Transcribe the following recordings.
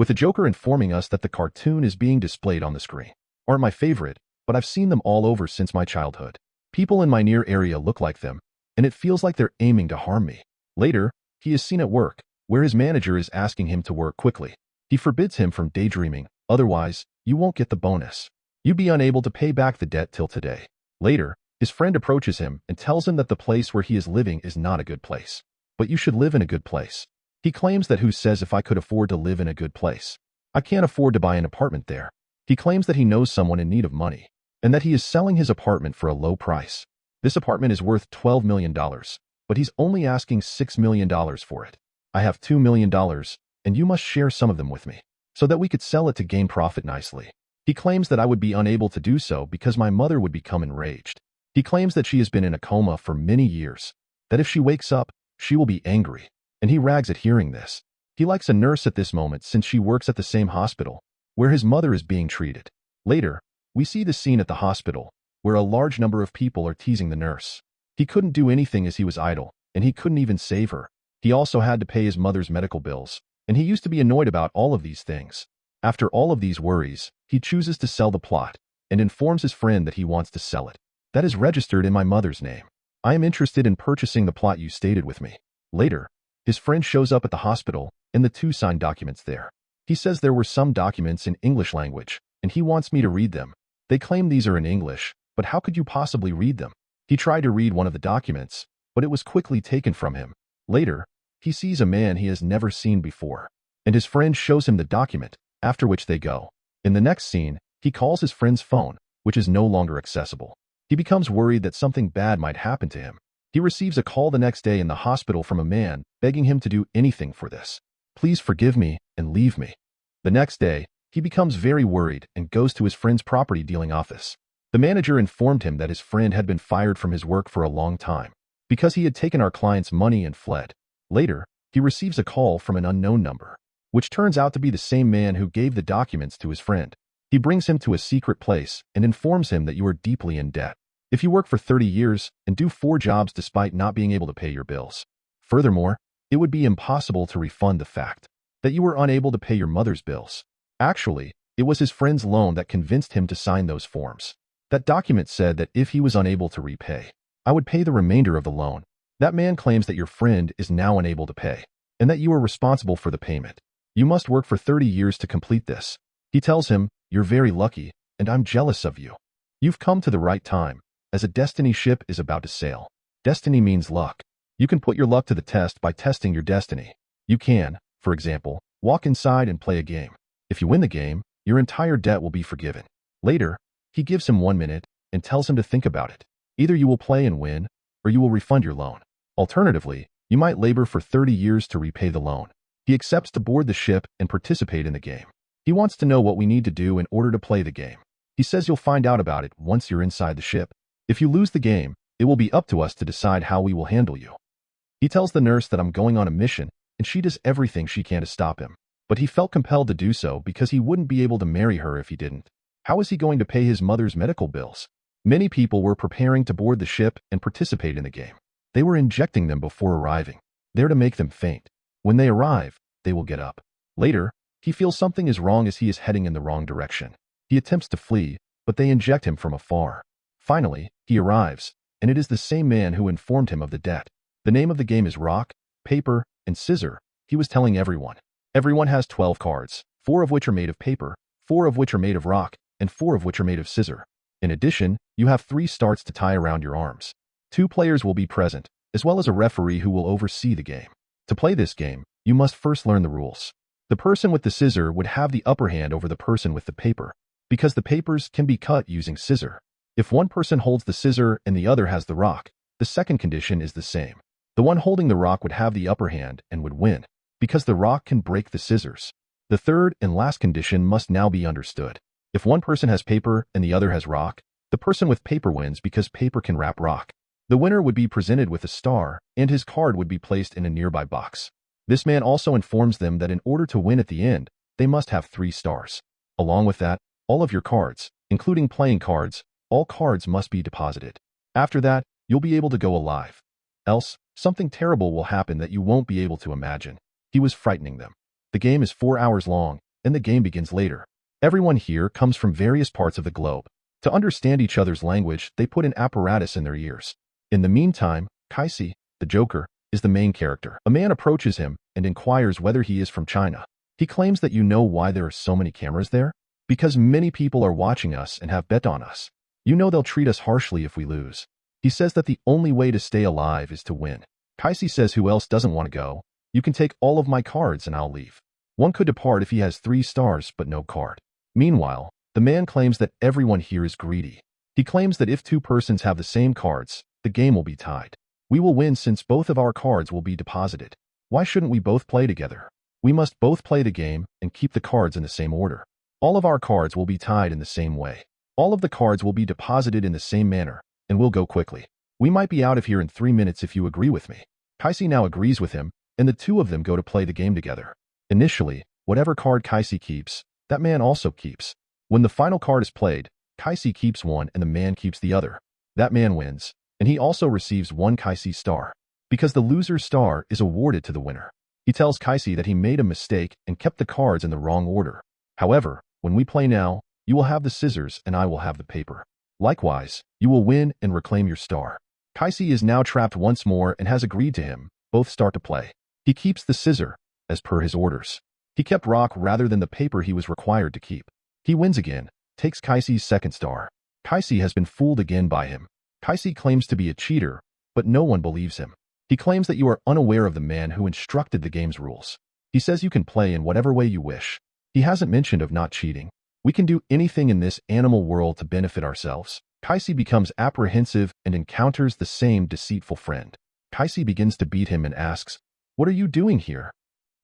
with the Joker informing us that the cartoon is being displayed on the screen. Aren't my favorite, but I've seen them all over since my childhood. People in my near area look like them, and it feels like they're aiming to harm me. Later, he is seen at work, where his manager is asking him to work quickly. He forbids him from daydreaming, otherwise, you won't get the bonus. You'd be unable to pay back the debt till today. Later, his friend approaches him and tells him that the place where he is living is not a good place. But you should live in a good place. He claims that who says if I could afford to live in a good place? I can't afford to buy an apartment there. He claims that he knows someone in need of money, and that he is selling his apartment for a low price. This apartment is worth $12 million, but he's only asking $6 million for it. I have $2 million, and you must share some of them with me, so that we could sell it to gain profit nicely. He claims that I would be unable to do so because my mother would become enraged. He claims that she has been in a coma for many years, that if she wakes up, she will be angry, and he rags at hearing this. He likes a nurse at this moment since she works at the same hospital, where his mother is being treated. Later, we see the scene at the hospital, where a large number of people are teasing the nurse. He couldn't do anything as he was idle, and he couldn't even save her. He also had to pay his mother's medical bills, and he used to be annoyed about all of these things. After all of these worries, he chooses to sell the plot, and informs his friend that he wants to sell it. That is registered in my mother's name. I am interested in purchasing the plot you stated with me. Later, his friend shows up at the hospital, and the two sign documents there. He says there were some documents in English language, and he wants me to read them. They claim these are in English, but how could you possibly read them? He tried to read one of the documents, but it was quickly taken from him. Later, he sees a man he has never seen before, and his friend shows him the document, after which they go. In the next scene, he calls his friend's phone, which is no longer accessible. He becomes worried that something bad might happen to him. He receives a call the next day in the hospital from a man begging him to do anything for this. Please forgive me and leave me. The next day, he becomes very worried and goes to his friend's property dealing office. The manager informed him that his friend had been fired from his work for a long time because he had taken our client's money and fled. Later, he receives a call from an unknown number, which turns out to be the same man who gave the documents to his friend. He brings him to a secret place and informs him that you are deeply in debt. If you work for 30 years and do 4 jobs despite not being able to pay your bills. Furthermore, it would be impossible to refund the fact that you were unable to pay your mother's bills. Actually, it was his friend's loan that convinced him to sign those forms. That document said that if he was unable to repay, I would pay the remainder of the loan. That man claims that your friend is now unable to pay, and that you are responsible for the payment. You must work for 30 years to complete this. He tells him, you're very lucky, and I'm jealous of you. You've come to the right time, as a destiny ship is about to sail. Destiny means luck. You can put your luck to the test by testing your destiny. You can, for example, walk inside and play a game. If you win the game, your entire debt will be forgiven. Later, he gives him 1 minute and tells him to think about it. Either you will play and win, or you will refund your loan. Alternatively, you might labor for 30 years to repay the loan. He accepts to board the ship and participate in the game. He wants to know what we need to do in order to play the game. He says you'll find out about it once you're inside the ship. If you lose the game, it will be up to us to decide how we will handle you. He tells the nurse that I'm going on a mission, and she does everything she can to stop him. But he felt compelled to do so because he wouldn't be able to marry her if he didn't. How is he going to pay his mother's medical bills? Many people were preparing to board the ship and participate in the game. They were injecting them before arriving, there to make them faint. When they arrive, they will get up. Later, he feels something is wrong as he is heading in the wrong direction. He attempts to flee, but they inject him from afar. Finally, he arrives, and it is the same man who informed him of the debt. The name of the game is Rock, Paper, and Scissor, he was telling everyone. Everyone has 12 cards, 4 of which are made of paper, 4 of which are made of rock, and 4 of which are made of scissor. In addition, you have 3 starts to tie around your arms. 2 players will be present, as well as a referee who will oversee the game. To play this game, you must first learn the rules. The person with the scissor would have the upper hand over the person with the paper, because the papers can be cut using scissor. If one person holds the scissor and the other has the rock, the second condition is the same. The one holding the rock would have the upper hand and would win, because the rock can break the scissors. The third and last condition must now be understood. If one person has paper and the other has rock, the person with paper wins because paper can wrap rock. The winner would be presented with a star, and his card would be placed in a nearby box. This man also informs them that in order to win at the end, they must have 3 stars. Along with that, all of your cards, including playing cards, all cards must be deposited. After that, you'll be able to go alive. Else, something terrible will happen that you won't be able to imagine. He was frightening them. The game is 4 hours long, and the game begins later. Everyone here comes from various parts of the globe. To understand each other's language, they put an apparatus in their ears. In the meantime, Kaisi, the Joker, is the main character. A man approaches him and inquires whether he is from China. He claims that you know why there are so many cameras there? Because many people are watching us and have bet on us. You know they'll treat us harshly if we lose. He says that the only way to stay alive is to win. Kaisi says who else doesn't want to go? You can take all of my cards and I'll leave. One could depart if he has 3 stars but no card. Meanwhile, the man claims that everyone here is greedy. He claims that if 2 persons have the same cards, the game will be tied. We will win since both of our cards will be deposited. Why shouldn't we both play together? We must both play the game and keep the cards in the same order. All of our cards will be tied in the same way. All of the cards will be deposited in the same manner, and we'll go quickly. We might be out of here in 3 minutes if you agree with me. Kaisi now agrees with him, and the 2 of them go to play the game together. Initially, whatever card Kaisi keeps, that man also keeps. When the final card is played, Kaisi keeps one and the man keeps the other. That man wins, and he also receives 1 Kaisi star, because the loser's star is awarded to the winner. He tells Kaisi that he made a mistake and kept the cards in the wrong order. However, when we play now, you will have the scissors and I will have the paper. Likewise, you will win and reclaim your star. Kaisi is now trapped once more and has agreed to him. Both start to play. He keeps the scissor, as per his orders. He kept rock rather than the paper he was required to keep. He wins again, takes Kaisi's 2nd star. Kaisi has been fooled again by him. Kaisi claims to be a cheater, but no one believes him. He claims that you are unaware of the man who instructed the game's rules. He says you can play in whatever way you wish. He hasn't mentioned of not cheating. We can do anything in this animal world to benefit ourselves. Kaisi becomes apprehensive and encounters the same deceitful friend. Kaisi begins to beat him and asks, "What are you doing here?"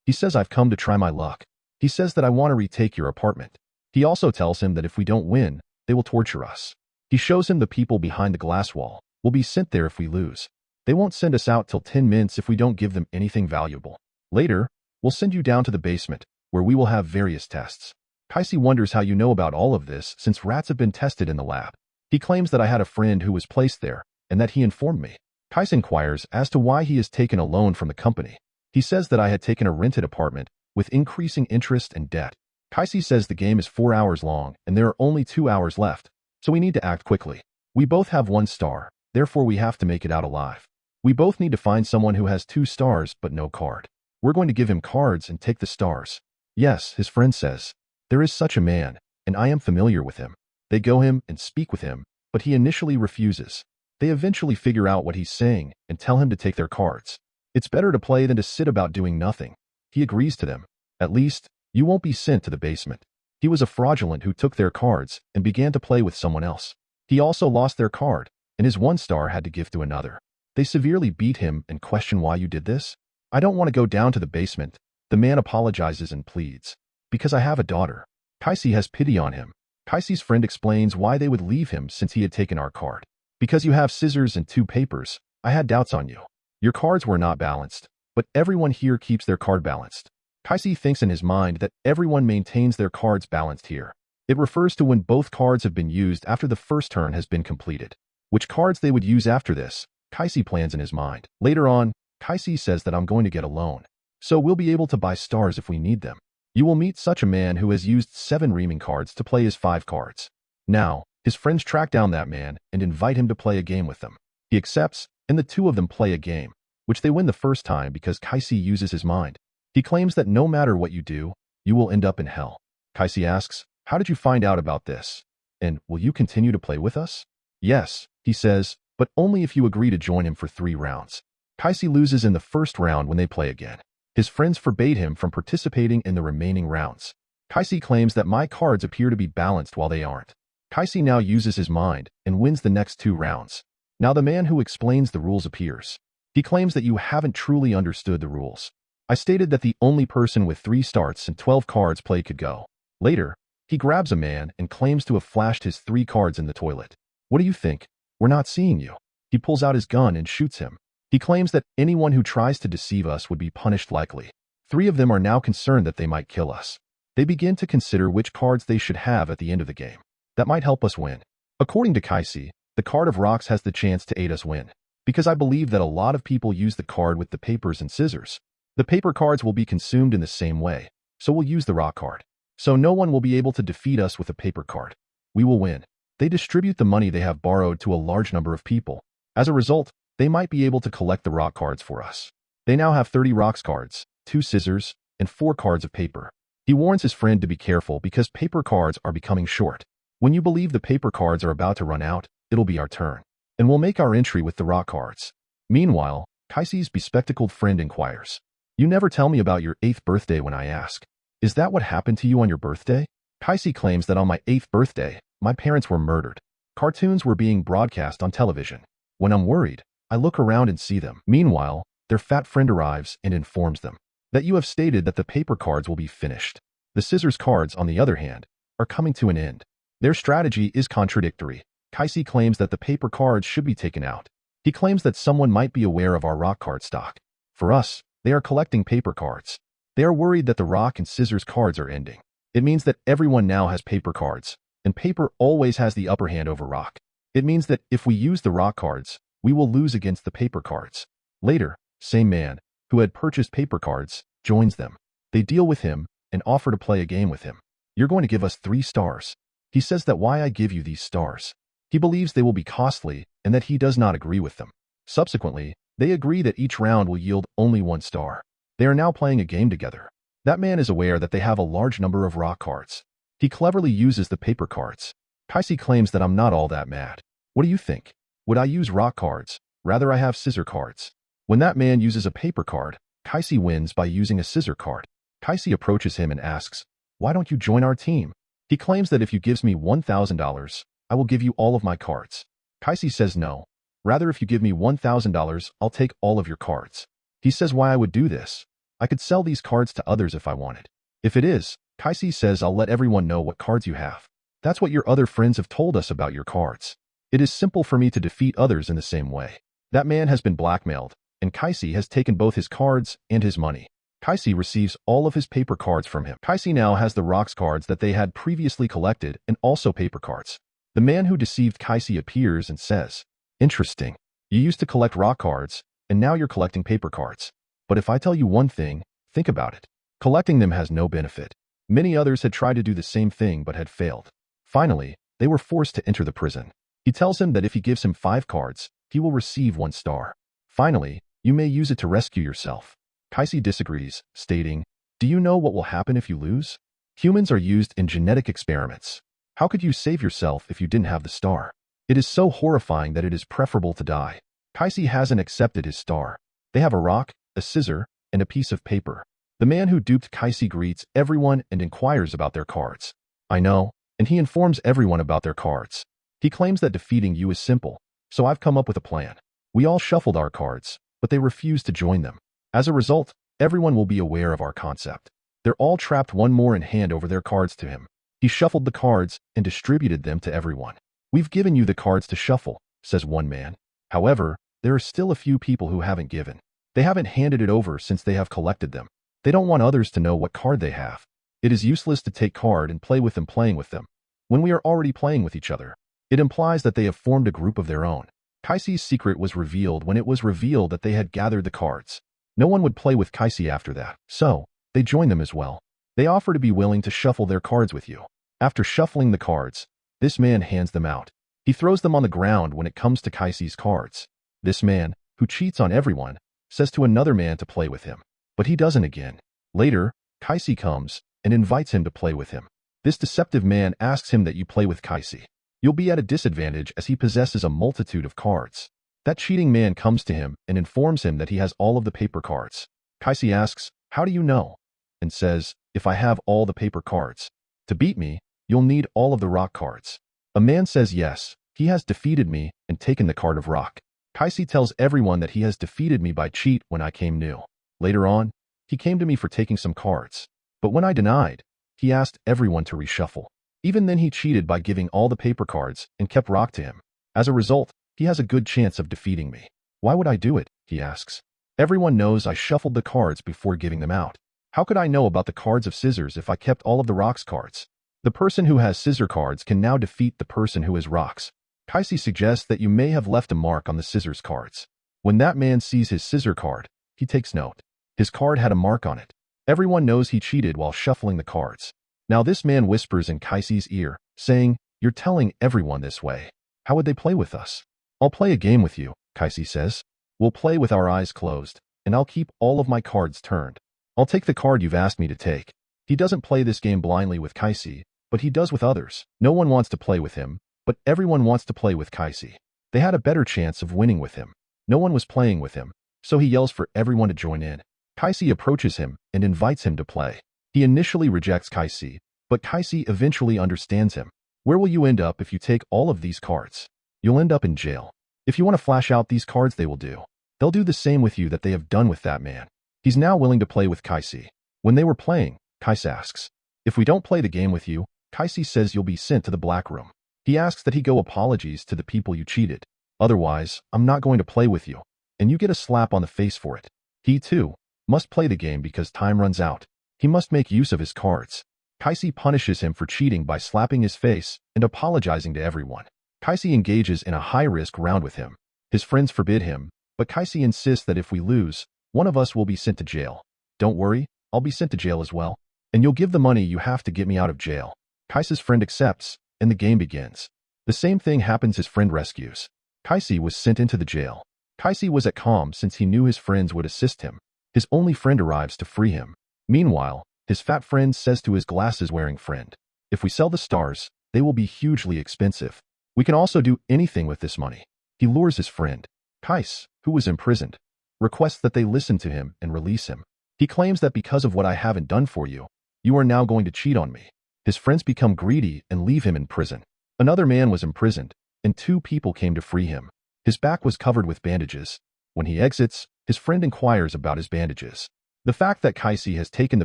He says, "I've come to try my luck." He says that I want to retake your apartment. He also tells him that if we don't win, they will torture us. He shows him the people behind the glass wall. We'll be sent there if we lose. They won't send us out till 10 minutes if we don't give them anything valuable. Later, we'll send you down to the basement, where we will have various tests. Kaisi wonders how you know about all of this since rats have been tested in the lab. He claims that I had a friend who was placed there, and that he informed me. Kaisi inquires as to why he has taken a loan from the company. He says that I had taken a rented apartment, with increasing interest and debt. Kaisi says the game is 4 hours long, and there are only 2 hours left, so we need to act quickly. We both have 1 star, therefore we have to make it out alive. We both need to find someone who has 2 stars but no card. We're going to give him cards and take the stars. Yes, his friend says. There is such a man, and I am familiar with him. They go him and speak with him, but he initially refuses. They eventually figure out what he's saying and tell him to take their cards. It's better to play than to sit about doing nothing. He agrees to them. At least, you won't be sent to the basement. He was a fraudulent who took their cards and began to play with someone else. He also lost their card, and his 1 star had to give to another. They severely beat him and question why you did this. I don't want to go down to the basement. The man apologizes and pleads. Because I have a daughter. Kaisi has pity on him. Kaisi's friend explains why they would leave him since he had taken our card. Because you have scissors and 2 papers, I had doubts on you. Your cards were not balanced, but everyone here keeps their card balanced. Kaisi thinks in his mind that everyone maintains their cards balanced here. It refers to when both cards have been used after the first turn has been completed. Which cards they would use after this, Kaisi plans in his mind. Later on, Kaisi says that I'm going to get a loan, so we'll be able to buy stars if we need them. You will meet such a man who has used 7 reaming cards to play his 5 cards. Now, his friends track down that man and invite him to play a game with them. He accepts, and the 2 of them play a game, which they win the first time because Kaisi uses his mind. He claims that no matter what you do, you will end up in hell. Kaisi asks, "How did you find out about this? And will you continue to play with us?" "Yes," he says, "but only if you agree to join him for 3 rounds. Kaisi loses in the first round when they play again. His friends forbade him from participating in the remaining rounds. Kaisi claims that my cards appear to be balanced while they aren't. Kaisi now uses his mind and wins the next 2 rounds. Now the man who explains the rules appears. He claims that you haven't truly understood the rules. I stated that the only person with 3 starts and 12 cards played could go. Later, he grabs a man and claims to have flashed his 3 cards in the toilet. What do you think? We're not seeing you. He pulls out his gun and shoots him. He claims that anyone who tries to deceive us would be punished likely. 3 of them are now concerned that they might kill us. They begin to consider which cards they should have at the end of the game. That might help us win. According to Kaisi, the card of rocks has the chance to aid us win. Because I believe that a lot of people use the card with the papers and scissors. The paper cards will be consumed in the same way, so we'll use the rock card. So no one will be able to defeat us with a paper card. We will win. They distribute the money they have borrowed to a large number of people. As a result, they might be able to collect the rock cards for us. They now have 30 rocks cards, 2 scissors, and 4 cards of paper. He warns his friend to be careful because paper cards are becoming short. When you believe the paper cards are about to run out, it'll be our turn, and we'll make our entry with the rock cards. Meanwhile, Kaisi's bespectacled friend inquires, "You never tell me about your 8th birthday when I ask. Is that what happened to you on your birthday?" Kaisi claims that on my 8th birthday, my parents were murdered. Cartoons were being broadcast on television. When I'm worried, I look around and see them. Meanwhile, their fat friend arrives and informs them that you have stated that the paper cards will be finished. The scissors cards, on the other hand, are coming to an end. Their strategy is contradictory. Kaisi claims that the paper cards should be taken out. He claims that someone might be aware of our rock card stock. For us, they are collecting paper cards. They are worried that the rock and scissors cards are ending. It means that everyone now has paper cards, and paper always has the upper hand over rock. It means that if we use the rock cards, we will lose against the paper cards. Later, same man, who had purchased paper cards, joins them. They deal with him and offer to play a game with him. "You're going to give us 3 stars. He says that why I give you these stars. He believes they will be costly and that he does not agree with them. Subsequently, they agree that each round will yield only 1 star. They are now playing a game together. That man is aware that they have a large number of rock cards. He cleverly uses the paper cards. Kaisi claims that I'm not all that mad. What do you think? Would I use rock cards? Rather, I have scissor cards. When that man uses a paper card, Kaisi wins by using a scissor card. Kaisi approaches him and asks, "Why don't you join our team?" He claims that if you gives me $1,000, I will give you all of my cards. Kaisi says no. Rather, if you give me $1,000, I'll take all of your cards. He says why I would do this. I could sell these cards to others if I wanted. If it is, Kaisi says I'll let everyone know what cards you have. That's what your other friends have told us about your cards. It is simple for me to defeat others in the same way. That man has been blackmailed, and Kaisi has taken both his cards and his money. Kaisi receives all of his paper cards from him. Kaisi now has the rocks cards that they had previously collected and also paper cards. The man who deceived Kaisi appears and says, "Interesting. You used to collect rock cards, and now you're collecting paper cards. But if I tell you one thing, think about it. Collecting them has no benefit. Many others had tried to do the same thing but had failed. Finally, they were forced to enter the prison." He tells him that if he gives him 5 cards, he will receive 1 star. Finally, you may use it to rescue yourself. Kaisi disagrees, stating, "Do you know what will happen if you lose? Humans are used in genetic experiments. How could you save yourself if you didn't have the star? It is so horrifying that it is preferable to die." Kaisi hasn't accepted his star. They have a rock, a scissor, and a piece of paper. The man who duped Kaisi greets everyone and inquires about their cards. "I know," and he informs everyone about their cards. He claims that defeating you is simple, so I've come up with a plan. We all shuffled our cards, but they refused to join them. As a result, everyone will be aware of our concept. They're all trapped one more and hand over their cards to him. He shuffled the cards and distributed them to everyone. "We've given you the cards to shuffle," says one man. However, there are still a few people who haven't given. They haven't handed it over since they have collected them. They don't want others to know what card they have. It is useless to take card and play with them playing with them, when we are already playing with each other. It implies that they have formed a group of their own. Kaisi's secret was revealed when it was revealed that they had gathered the cards. No one would play with Kaisi after that, so they join them as well. They offer to be willing to shuffle their cards with you. After shuffling the cards, this man hands them out. He throws them on the ground when it comes to Kaisi's cards. This man, who cheats on everyone, says to another man to play with him, but he doesn't again. Later, Kaisi comes and invites him to play with him. This deceptive man asks him that you play with Kaisi. You'll be at a disadvantage as he possesses a multitude of cards. That cheating man comes to him and informs him that he has all of the paper cards. Kaisi asks, "How do you know?" and says, "If I have all the paper cards. To beat me, you'll need all of the rock cards." A man says yes, he has defeated me and taken the card of rock. Kaisi tells everyone that he has defeated me by cheat when I came new. Later on, he came to me for taking some cards. But when I denied, he asked everyone to reshuffle. Even then he cheated by giving all the paper cards and kept rock to him. As a result, he has a good chance of defeating me. "Why would I do it?" he asks. "Everyone knows I shuffled the cards before giving them out. How could I know about the cards of scissors if I kept all of the rocks cards? The person who has scissor cards can now defeat the person who has rocks." Kaisi suggests that you may have left a mark on the scissors cards. When that man sees his scissor card, he takes note. His card had a mark on it. Everyone knows he cheated while shuffling the cards. Now this man whispers in Kaisi's ear, saying, "You're telling everyone this way. How would they play with us?" "I'll play a game with you," Kaisi says. "We'll play with our eyes closed, and I'll keep all of my cards turned. I'll take the card you've asked me to take." He doesn't play this game blindly with Kaisi, but he does with others. No one wants to play with him, but everyone wants to play with Kaisi. They had a better chance of winning with him. No one was playing with him, so he yells for everyone to join in. Kaisi approaches him and invites him to play. He initially rejects Kaisi, but Kaisi eventually understands him. "Where will you end up if you take all of these cards? You'll end up in jail. If you want to flash out these cards, they will do. They'll do the same with you that they have done with that man." He's now willing to play with Kaisi. When they were playing, Kaisi asks, "If we don't play the game with you," Kaisi says, "you'll be sent to the black room." He asks that he go apologies to the people you cheated. "Otherwise, I'm not going to play with you." And you get a slap on the face for it. He, too, must play the game because time runs out. He must make use of his cards. Kaisi punishes him for cheating by slapping his face and apologizing to everyone. Kaisi engages in a high-risk round with him. His friends forbid him, but Kaisi insists that if we lose, one of us will be sent to jail. "Don't worry, I'll be sent to jail as well. And you'll give the money you have to get me out of jail." Kaisi's friend accepts, and the game begins. The same thing happens his friend rescues. Kaisi was sent into the jail. Kaisi was at calm since he knew his friends would assist him. His only friend arrives to free him. Meanwhile, his fat friend says to his glasses-wearing friend, "If we sell the stars, they will be hugely expensive. We can also do anything with this money." He lures his friend. Kaisi, who was imprisoned, requests that they listen to him and release him. He claims that because of what I haven't done for you, you are now going to cheat on me. His friends become greedy and leave him in prison. Another man was imprisoned, and 2 people came to free him. His back was covered with bandages. When he exits, his friend inquires about his bandages. The fact that Kaisi has taken the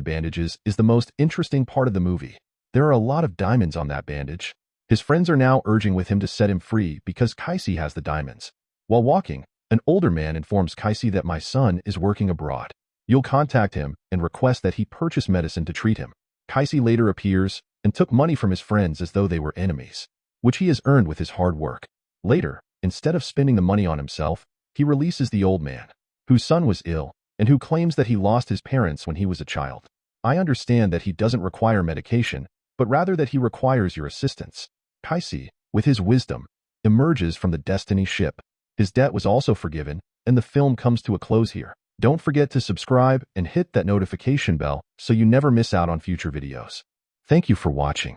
bandages is the most interesting part of the movie. There are a lot of diamonds on that bandage. His friends are now urging with him to set him free because Kaisi has the diamonds. While walking, an older man informs Kaisi that "My son is working abroad. You'll contact him and request that he purchase medicine to treat him." Kaisi later appears and took money from his friends as though they were enemies, which he has earned with his hard work. Later, instead of spending the money on himself, he releases the old man, whose son was ill, and who claims that he lost his parents when he was a child. I understand that he doesn't require medication, but rather that he requires your assistance. Kaisi, with his wisdom, emerges from the destiny ship. His debt was also forgiven, and the film comes to a close here. Don't forget to subscribe and hit that notification bell so you never miss out on future videos. Thank you for watching.